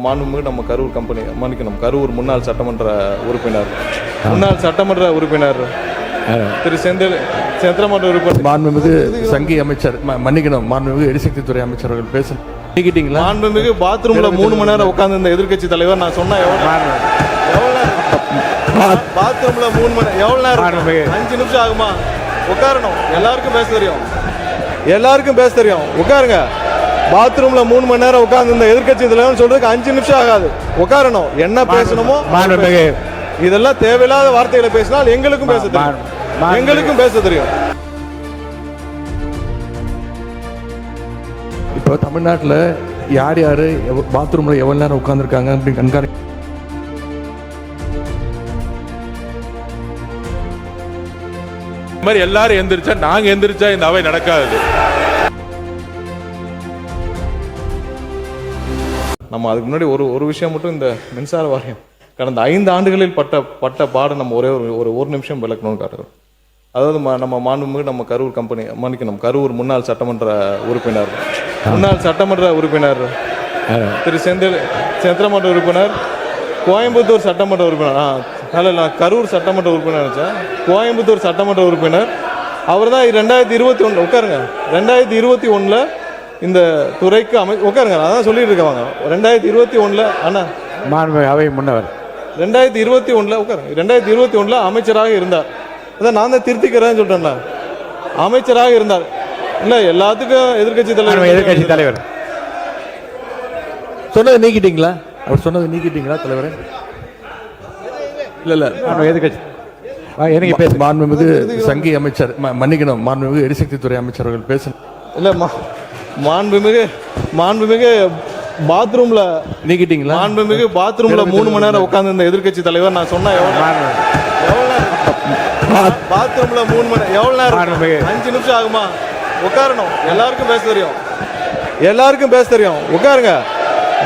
மாண்புமிகு நம்ம கரூர் கம்பெனி மன்னிக்கணும், கரூர் முன்னாள் சட்டமன்ற உறுப்பினர் திரு செந்திரமன்ற உறுப்பினர், மாண்புமிகு சங்கி அமைச்சர் மன்னிக்கணும், மாண்புமிகு எரிசக்தி துறை அமைச்சர் அவர்கள் பேசுறீங்களா? மாண்புமிகு பாத்ரூம்ல 3 மணி நேரம் உட்கார்ந்து இந்த எதிர்க்கட்சி தலைவர் நான் சொன்னா பாத்ரூம்ல 3 மணி எவ்வளவு நேரம்? 5 நிமிஷம் ஆகுமா? உட்காரணும். எல்லாருக்கும் பேச தெரியும். உட்காருங்க. பாத்ரூம்ல 3 மணி நேரம் உட்கார்ந்து இந்த எதிர்க்கட்சி தலைவர் சொல்றதுக்கு 5 நிமிஷம் ஆகாது. உட்காரணும். என்ன பேசணுமோ இதெல்லாம் தேவையில்லாத வார்த்தைகளை பேசினால் எங்களுக்கும் பேச தெரியும். இப்போ தமிழ்நாட்டில் யார் பாத்ரூம்ல எவ்வளவு நேரம் உட்கார்ந்துருக்காங்க அப்படின்னு கண்காணி மாதிரி எல்லாரும் எந்திரிச்சா நாங்க எந்திரிச்சா இந்த அவை நடக்காது. நம்ம அதுக்கு முன்னாடி ஒரு விஷயம் மட்டும், இந்த மின்சார வாரியம் கடந்த 5 ஆண்டுகளில் பட்ட பாடு நம்ம ஒரு நிமிஷம் விளக்கணும்னு காட்டுறோம். அதாவது நம்ம மாண்புமிகு நம்ம கரூர் கம்பெனி மன்னிக்கணும், கரூர் முன்னாள் சட்டமன்ற உறுப்பினர் திரு செந்திரமன்ற உறுப்பினர், கோயம்புத்தூர் சட்டமன்ற உறுப்பினர், கரூர் சட்டமன்ற உறுப்பினர், கோயம்புத்தூர் சட்டமன்ற உறுப்பினர். அவர் தான் 2021 உட்காருங்க, 2021 இந்த துறைக்கு உட்காருங்க, அதான் சொல்லிட்டு இருக்காங்க. 2021 அண்ணா அவை முன்னவர் 2021 உட்காருங்க, 2021 அமைச்சராக இருந்தார். அதான் நான் தான் திருத்திக்கிறேன்னு சொல்லிட்டேன்ல, அமைச்சராக இருந்தார். இல்ல எல்லாத்துக்கும் எதிர்கட்சி தலைவர் சொன்னதை நீக்கிட்டீங்களா? அவர் சொன்னதை நீக்கிட்டீங்களா தலைவரே? இல்ல எதிர்கட்சி மாண்புமிகு சங்கி அமைச்சர் மன்னிக்கணும், மாண்புமிகு எரிசக்தி துறை அமைச்சர் அவர்கள் பேசணும். இல்ல மாண்புமிகு பாத்ரூம்ல நீக்கிட்டீங்களா? மாண்புமிகு பாத்ரூம்ல 3 மணி நேரம் உட்கார்ந்து இந்த எதிர்கட்சி தலைவர் நான் சொன்னா பாத்ரூம்ல 3 மணி எவ்வளவு நேரம்? 5 நிமிஷம் ஆகுமா? உட்காரணும். எல்லாருக்கும் பேச தெரியும். உட்காருங்க.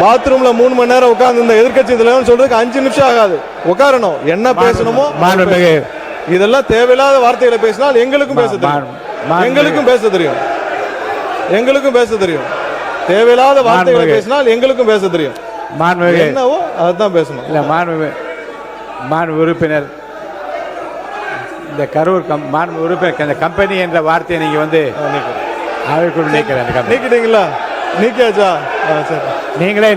பாத்ரூம்ல 3 மணி நேரம் உட்கார்ந்து இந்த எதிர்க்கட்சி தலைவர் சொல்றதுக்கு 5 நிமிஷம் ஆகாது. உட்காரணும். என்ன பேசணுமோ இதெல்லாம் தேவையில்லாத வார்த்தைகளை பேசினால் எங்களுக்கும் பேச தெரியும். தேவையில்லாத வார்த்தைகளை பேசினால் எங்களுக்கும் பேச தெரியும். என்னவோ அதான் பேசணும். இல்ல மாண்பு உறுப்பினர், இந்த கரூர் உறுப்பினர் இந்த கம்பெனி என்ற வார்த்தையை நீங்க வந்து அவைக்குள் நீக்கிட்டீங்களா? நீக்கியாச்சா? நீங்களே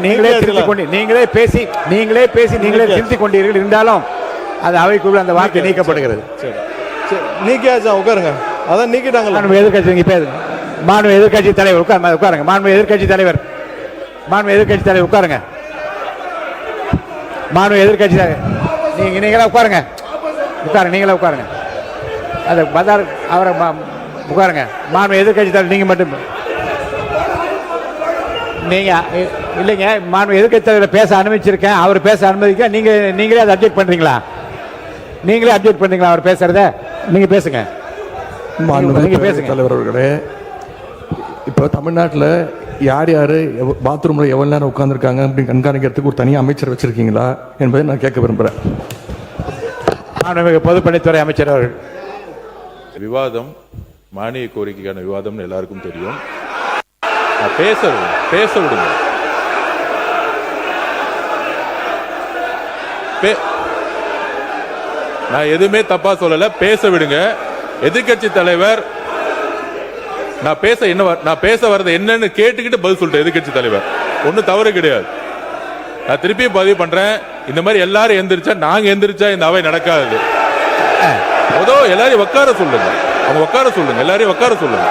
பேசி திருத்திக் கொண்டீர்கள். இருந்தாலும் அது அவைக்குள் அந்த வார்த்தை நீக்கப்படுகிறது. நீக்கியாச்சா? உட்காருங்க. அதான் நீக்கிட்டாங்களா? எதிர்கட்சி நீங்க பேசுங்க. மாண்பு எதிர்கட்சி தலைவர் உட்காருங்க. மாண்பு எதிர்கட்சி தலைவர் உட்காருங்க. மாண்பு எதிர்கட்சி நீங்களே உட்காருங்க. அது பதார் அவரை உட்காருங்க. மாண்பு எதிர்கட்சி தலைவர் நீங்க மட்டும் நீங்க இல்லைங்க. மாண்பு எதிர்கட்சி தலைவர் பேச அனுமதிச்சிருக்கேன். அவர் பேச அனுமதிக்க நீங்களே அதை அப்டேட் பண்றீங்களா? அவர் பேசுறத நீங்க பேசுங்க. தலைவர் அவர்களே, இப்போ தமிழ்நாட்டில் யார் பாத்ரூம்ல எவ்வளவு நேரம் உட்கார்ந்துருக்காங்க அப்படின்னு கண்காணிக்கிறதுக்கு ஒரு தனியாக அமைச்சர் வச்சிருக்கீங்களா என்பதை நான் கேட்க விரும்புகிறேன். பொதுப்பணித்துறை அமைச்சர் அவர்கள். விவாதம் மானிய கோரிக்கைக்கான விவாதம் எல்லாருக்கும் தெரியும். பேச விடுங்க. நான் எதுவுமே தப்பா சொல்லல. பேச விடுங்க. எதிர்கட்சி தலைவர் நான் பேச வர்றது என்னன்னு கேட்டுக்கிட்டு பதில் சொல்லிட்டேன். எதிர்கட்சி தலைவர் ஒன்னும் தவறு கிடையாது. நான் திருப்பியும் பதிவு பண்றேன். இந்த மாதிரி எல்லாரும் எந்திரிச்சா நாங்க எந்திரிச்சா இந்த அவை நடக்காது. எல்லாரையும் உட்கார சொல்லுங்க. எல்லாரையும் உட்கார சொல்லுங்க.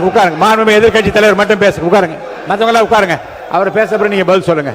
உட்காருங்க. மாண்புமிகு எதிர்கட்சி தலைவர் மட்டும் பேசுங்க. உட்காருங்க. மற்றவங்க எல்லாம் உட்காருங்க. அவர் பேச நீங்க பதில் சொல்லுங்க.